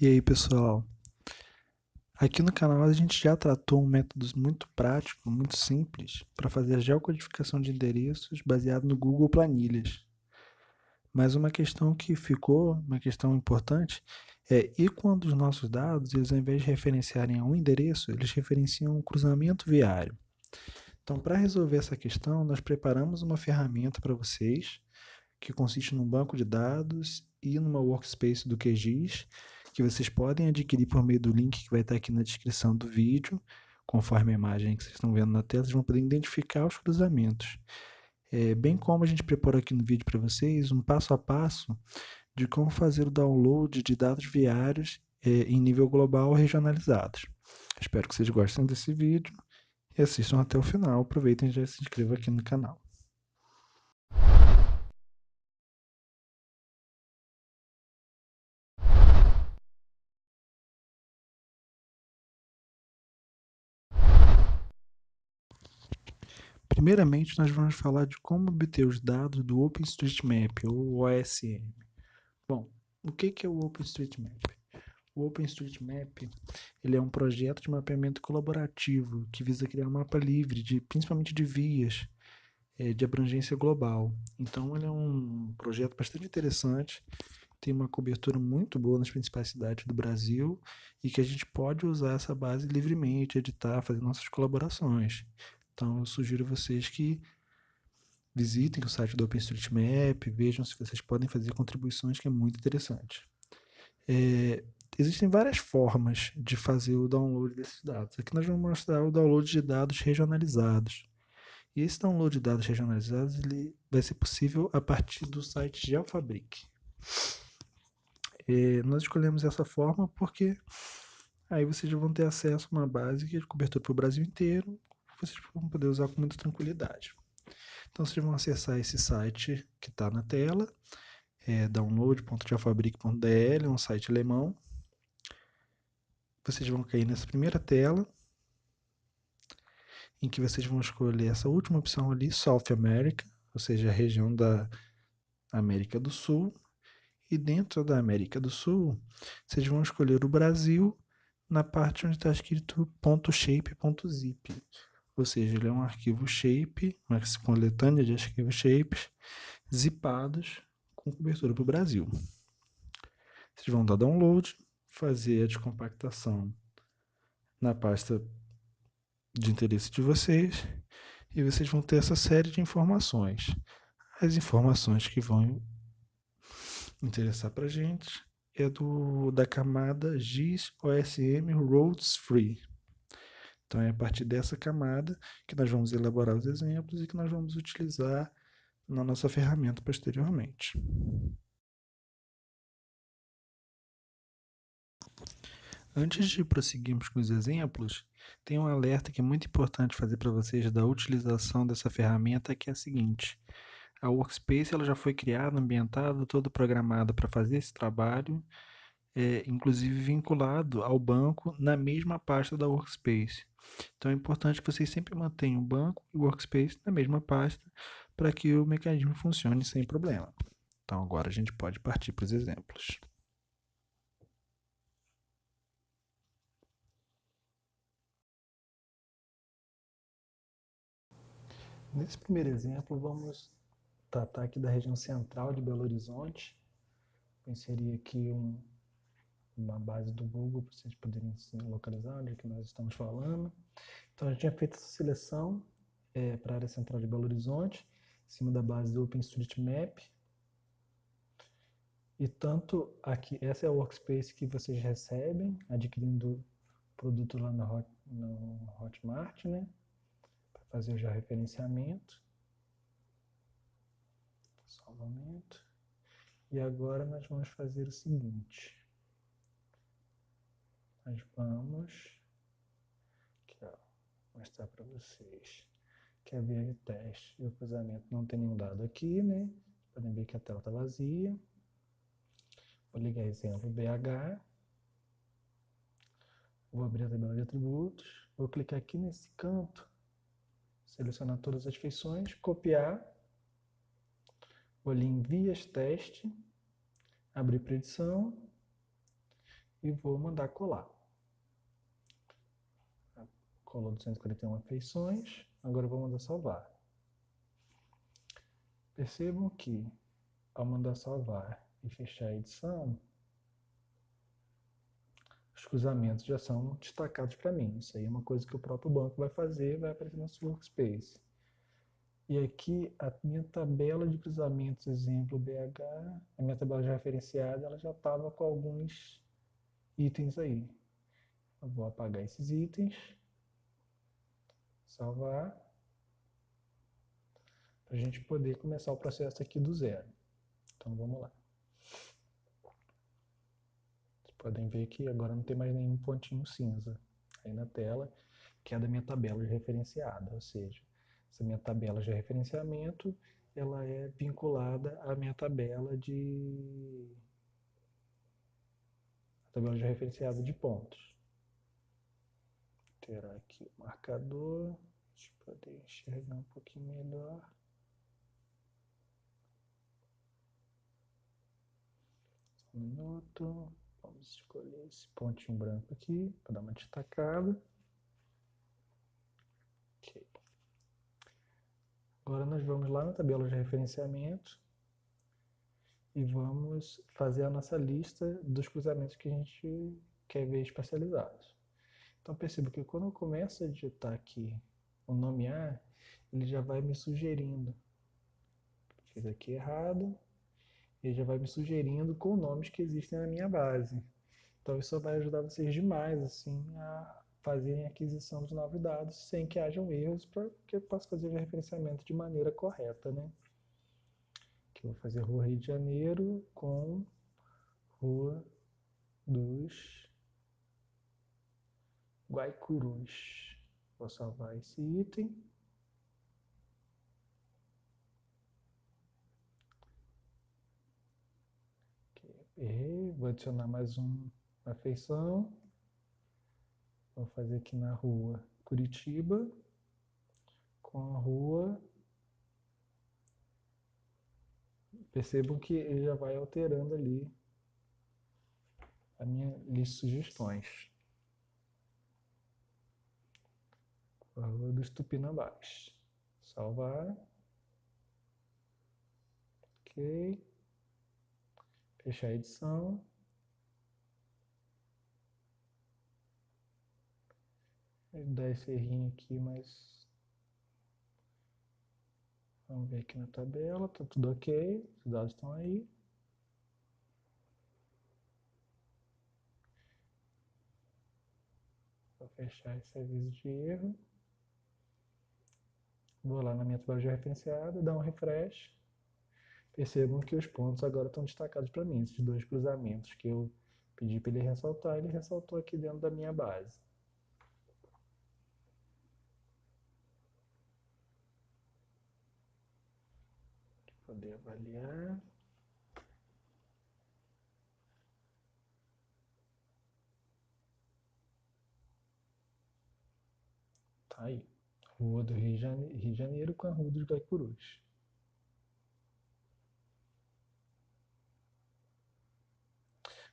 E aí, pessoal? Aqui no canal a gente já tratou um método muito prático, muito simples, para fazer a geocodificação de endereços baseado no Google Planilhas. Mas uma questão que ficou, uma questão importante, e quando os nossos dados, eles ao invés de referenciarem a um endereço, eles referenciam um cruzamento viário. Então, para resolver essa questão, nós preparamos uma ferramenta para vocês, que consiste num banco de dados e numa workspace do QGIS, que vocês podem adquirir por meio do link que vai estar aqui na descrição do vídeo, conforme a imagem que vocês estão vendo na tela, vocês vão poder identificar os cruzamentos. Bem como a gente preparou aqui no vídeo para vocês um passo a passo de como fazer o download de dados viários em nível global regionalizados. Espero que vocês gostem desse vídeo e assistam até o final. Aproveitem e já se inscrevam aqui no canal. Primeiramente, nós vamos falar de como obter os dados do OpenStreetMap, ou OSM. Bom, o que é o OpenStreetMap? O OpenStreetMap ele é um projeto de mapeamento colaborativo que visa criar um mapa livre, principalmente de vias de abrangência global. Então, ele é um projeto bastante interessante, tem uma cobertura muito boa nas principais cidades do Brasil e que a gente pode usar essa base livremente, editar, fazer nossas colaborações. Então, eu sugiro a vocês que visitem o site do OpenStreetMap, vejam se vocês podem fazer contribuições, que é muito interessante. Existem várias formas de fazer o download desses dados. Aqui nós vamos mostrar o download de dados regionalizados. E esse download de dados regionalizados ele vai ser possível a partir do site Geofabric. Nós escolhemos essa forma porque aí vocês vão ter acesso a uma base que é de cobertura para o Brasil inteiro, vocês vão poder usar com muita tranquilidade. Então vocês vão acessar esse site que está na tela, download.geofabric.dl, é um site alemão. Vocês vão cair nessa primeira tela, em que vocês vão escolher essa última opção ali, South America, ou seja, a região da América do Sul. E dentro da América do Sul, vocês vão escolher o Brasil na parte onde está escrito .shape.zip. Ou seja, ele é um arquivo shape, uma coletânea de arquivos shapes, zipados, com cobertura para o Brasil. Vocês vão dar download, fazer a descompactação na pasta de interesse de vocês e vocês vão ter essa série de informações. As informações que vão interessar para a gente é da camada GIS OSM Roads Free. Então é a partir dessa camada que nós vamos elaborar os exemplos e que nós vamos utilizar na nossa ferramenta posteriormente. Antes de prosseguirmos com os exemplos, tem um alerta que é muito importante fazer para vocês da utilização dessa ferramenta, que é a seguinte: a Workspace ela já foi criada, ambientada, toda programada para fazer esse trabalho, inclusive vinculado ao banco na mesma pasta da Workspace. Então é importante que vocês sempre mantenham o banco e o Workspace na mesma pasta para que o mecanismo funcione sem problema. Então agora a gente pode partir para os exemplos. Nesse primeiro exemplo, vamos tratar aqui da região central de Belo Horizonte. Vou inserir aqui uma base do Google para vocês poderem se localizar onde é que nós estamos falando. Então a gente tinha feito essa seleção para a área central de Belo Horizonte, em cima da base do OpenStreetMap. E tanto aqui, essa é a workspace que vocês recebem, adquirindo o produto lá no Hotmart, né? Para fazer o georreferenciamento. Só um momento. E agora nós vamos fazer o seguinte. Nós vamos aqui, ó, mostrar para vocês que a via de teste e o cruzamento não tem nenhum dado aqui, né? Podem ver que a tela está vazia. Vou ligar exemplo BH. Vou abrir a tabela de atributos. Vou clicar aqui nesse canto, selecionar todas as feições, copiar. Vou ali em vias teste, abrir para edição e vou mandar colar. Colou 241 afeições, agora eu vou mandar salvar. Percebam que, ao mandar salvar e fechar a edição, os cruzamentos já são destacados para mim. Isso aí é uma coisa que o próprio banco vai fazer, vai aparecer na sua workspace. E aqui a minha tabela de cruzamentos, exemplo BH, a minha tabela já referenciada, ela já estava com alguns itens aí. Eu vou apagar esses itens, salvar, para a gente poder começar o processo aqui do zero. Então vamos lá. Vocês podem ver que agora não tem mais nenhum pontinho cinza aí na tela, que é da minha tabela de referenciada, ou seja, essa minha tabela de referenciamento, ela é vinculada à minha tabela de referenciada de pontos. Terá aqui o marcador, deixa eu poder enxergar um pouquinho melhor. Um minuto, vamos escolher esse pontinho branco aqui, para dar uma destacada. Ok. Agora nós vamos lá na tabela de referenciamento e vamos fazer a nossa lista dos cruzamentos que a gente quer ver espacializados. Então perceba que quando eu começo a digitar aqui o nome A, ele já vai me sugerindo. Fiz aqui errado, ele já vai me sugerindo com nomes que existem na minha base. Então isso vai ajudar vocês demais assim a fazerem a aquisição de novos dados sem que hajam erros, para que eu possa fazer o referenciamento de maneira correta, né? Que eu vou fazer Rua Rio de Janeiro com Rua dos Guaicurus. Vou salvar esse item. Errei, vou adicionar mais uma feição. Vou fazer aqui na rua Curitiba com a rua. Percebam que ele já vai alterando ali a minha lista de sugestões. A rua dos Tupinambás. Salvar. Ok. Fechar a edição. Vou dar esse errinho aqui, mas vamos ver aqui na tabela, tá tudo ok, os dados estão aí. Vou fechar esse aviso de erro. Vou lá na minha tabela de referenciada, dar um refresh. Percebam que os pontos agora estão destacados para mim, esses dois cruzamentos que eu pedi para ele ressaltar, ele ressaltou aqui dentro da minha base. Poder avaliar. Tá aí. Rua do Rio de Janeiro com a Rua dos Guaicurus.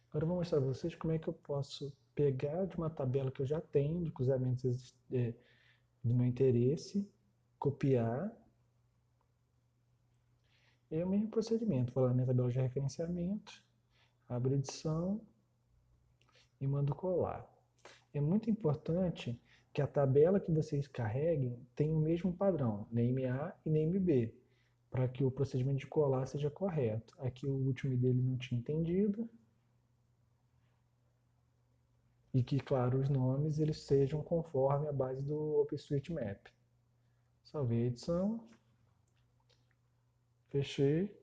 Agora eu vou mostrar para vocês como é que eu posso pegar de uma tabela que eu já tenho de cruzamentos do meu interesse, copiar. É o mesmo procedimento. Vou lá na minha tabela de referenciamento, abro edição e mando colar. É muito importante que a tabela que vocês carreguem tenha o mesmo padrão, name A e name B, para que o procedimento de colar seja correto. Aqui o último dele não tinha entendido. E que, claro, os nomes eles sejam conforme a base do OpenStreetMap. Salvei a edição. Fechei.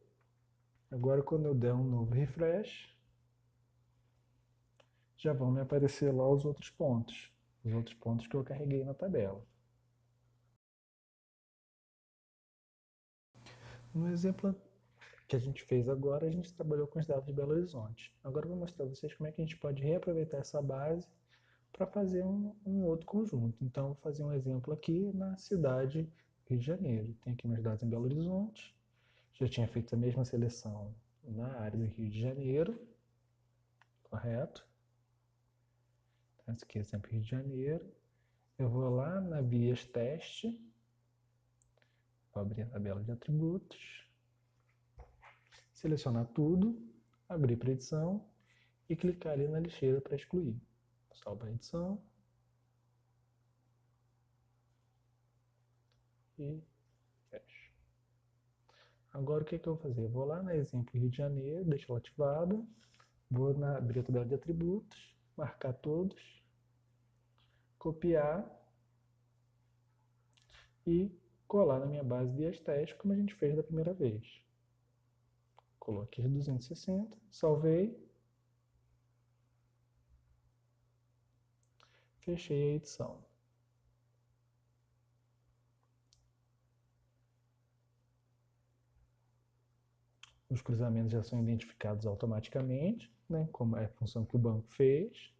Agora quando eu der um novo refresh, já vão me aparecer lá os outros pontos. Os outros pontos que eu carreguei na tabela. No exemplo que a gente fez agora, a gente trabalhou com os dados de Belo Horizonte. Agora eu vou mostrar para vocês como é que a gente pode reaproveitar essa base para fazer um outro conjunto. Então, vou fazer um exemplo aqui na cidade Rio de Janeiro. Tem aqui meus dados em Belo Horizonte. Já tinha feito a mesma seleção na área do Rio de Janeiro, correto? Esse aqui é sempre Rio de Janeiro. Eu vou lá na vias teste, vou abrir a tabela de atributos, selecionar tudo, abrir para edição e clicar ali na lixeira para excluir. Salva a edição e fecho. Agora o que eu vou fazer? Eu vou lá na exemplo Rio de Janeiro, deixo ela ativada, vou abrir a tabela de atributos, marcar todos, copiar e colar na minha base vias teste, como a gente fez da primeira vez. Coloquei 260, salvei, fechei a edição. Os cruzamentos já são identificados automaticamente, né, como é a função que o banco fez.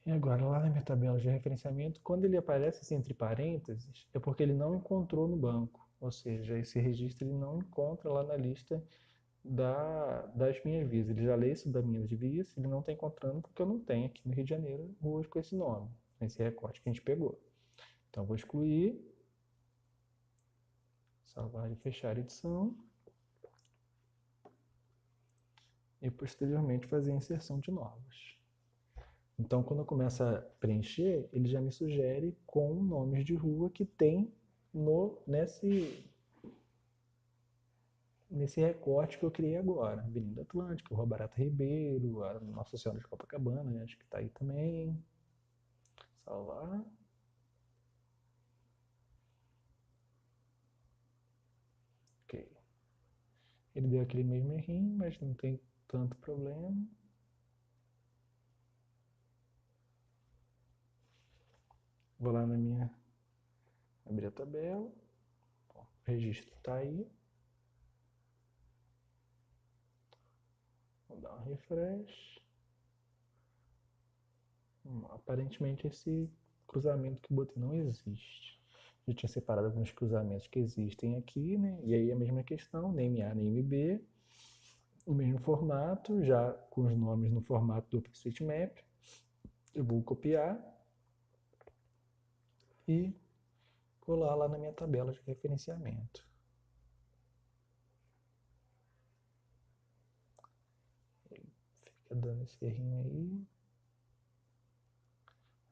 E agora, lá na minha tabela de referenciamento, quando ele aparece assim, entre parênteses, é porque ele não encontrou no banco. Ou seja, esse registro ele não encontra lá na lista das minhas vias. Ele já lê isso da minha de vias, ele não está encontrando porque eu não tenho aqui no Rio de Janeiro ruas com esse nome, esse recorte que a gente pegou. Então, vou excluir, salvar e fechar a edição. E posteriormente fazer a inserção de novas. Então, quando eu começo a preencher, ele já me sugere com nomes de rua que tem nesse recorte que eu criei agora. Avenida Atlântica, Rua Barata Ribeiro, a Nossa Senhora de Copacabana, acho que está aí também. Salvar. Ok. Ele deu aquele mesmo errinho, mas não tem tanto problema. Vou lá na minha... abrir a tabela. O registro está aí. Vou dar um refresh. Aparentemente esse cruzamento que eu botei não existe. Eu tinha separado alguns cruzamentos que existem aqui, né? E aí a mesma questão, name A, name B, o mesmo formato, já com os nomes no formato do OpenStreetMap. Eu vou copiar e colar lá na minha tabela de referenciamento. Fica dando esse errinho aí.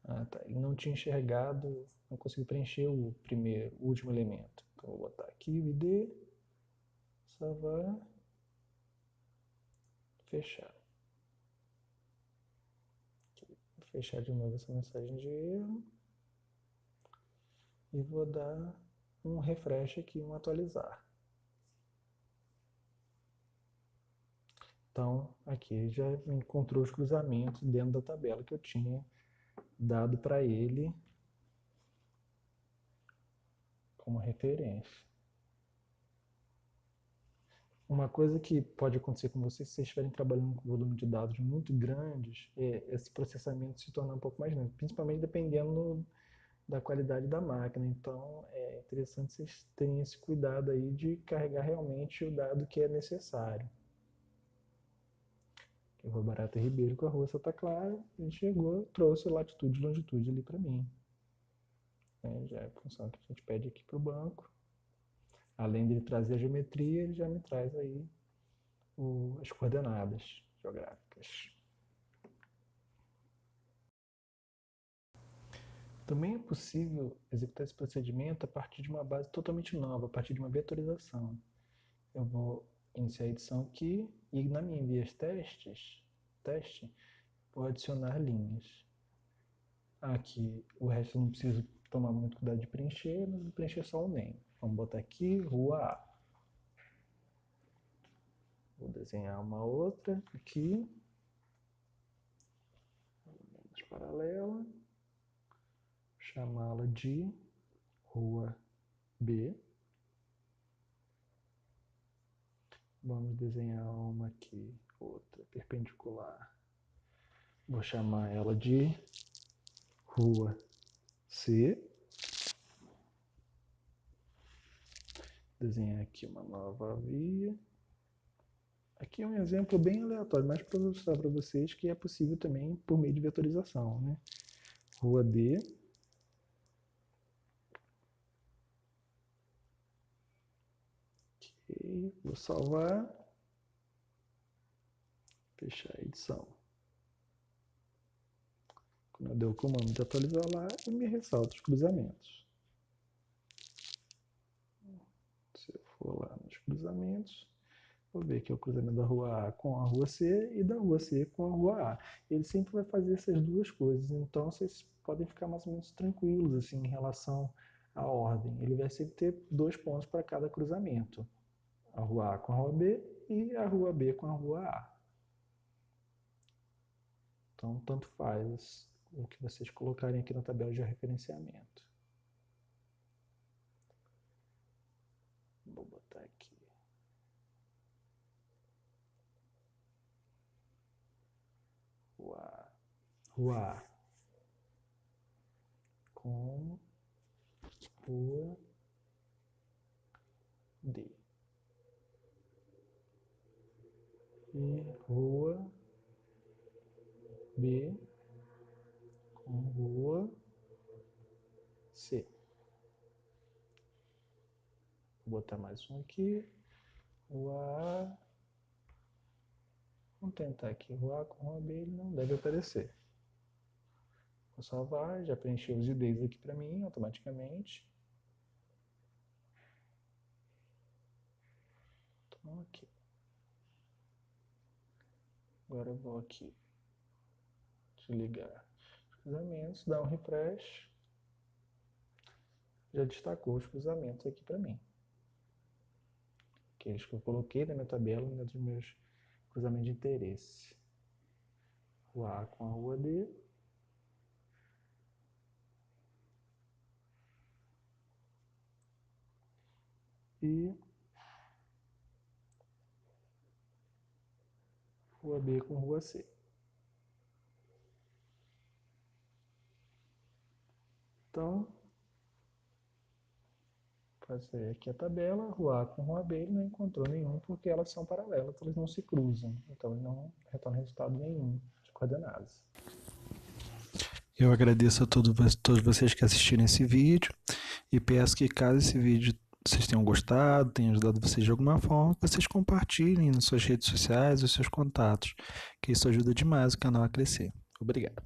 Ah, tá. Ele não tinha enxergado, não conseguiu preencher o último elemento. Então vou botar aqui o ID, salvar, fechar. Vou fechar de novo essa mensagem de erro e vou dar um refresh aqui, um atualizar. Então, aqui já encontrou os cruzamentos dentro da tabela que eu tinha dado para ele como referência. Uma coisa que pode acontecer com vocês, se vocês estiverem trabalhando com volume de dados muito grandes, é esse processamento se tornar um pouco mais lento, principalmente dependendo da qualidade da máquina. Então, é interessante vocês terem esse cuidado aí de carregar realmente o dado que é necessário. Eu vou Barata Ribeiro com a rua Santa Clara, ele chegou, trouxe latitude e longitude ali para mim. Já é a função que a gente pede aqui para o banco. Além de ele trazer a geometria, ele já me traz aí as coordenadas geográficas. Também é possível executar esse procedimento a partir de uma base totalmente nova, a partir de uma vetorização. Eu vou iniciar a edição aqui e na minha vias teste, vou adicionar linhas. Aqui o resto eu não preciso tomar muito cuidado de preencher, mas vou preencher só o name. Vamos botar aqui rua A. Vou desenhar uma outra aqui, paralela, chamá-la de rua B. Vamos desenhar uma aqui, outra perpendicular. Vou chamar ela de rua C. Desenhar aqui uma nova via. Aqui é um exemplo bem aleatório, mas para mostrar para vocês que é possível também por meio de vetorização, né? Rua D. Ok, vou salvar. Fechar a edição. Quando eu der o comando de atualizar lá, ele me ressalta os cruzamentos. Se eu for lá nos cruzamentos, vou ver que é o cruzamento da rua A com a rua C e da rua C com a rua A. Ele sempre vai fazer essas duas coisas, então vocês podem ficar mais ou menos tranquilos assim, em relação à ordem. Ele vai sempre ter 2 pontos para cada cruzamento. A rua A com a rua B e a rua B com a rua A. Então, tanto faz o que vocês colocarem aqui na tabela de referenciamento. Vou botar aqui. Rua A com rua D. E rua B com rua C. Vou botar mais um aqui. Rua A. Vamos tentar aqui. Rua A com rua B, ele não deve aparecer. Vou salvar, já preenchi os IDs aqui para mim automaticamente. Então, aqui. Agora eu vou aqui desligar os cruzamentos, dar um refresh. Já destacou os cruzamentos aqui para mim. Aqueles que eu coloquei na minha tabela, dentro dos meus cruzamentos de interesse. Rua A com a rua D. E rua B com rua C. Então, fazer aqui a tabela, rua A com rua B, ele não encontrou nenhum porque elas são paralelas, elas não se cruzam. Então, ele não retorna resultado nenhum de coordenadas. Eu agradeço a todos vocês que assistiram esse vídeo e peço que caso esse vídeo vocês tenham gostado, tenha ajudado vocês de alguma forma, que vocês compartilhem nas suas redes sociais, os seus contatos, que isso ajuda demais o canal a crescer. Obrigado.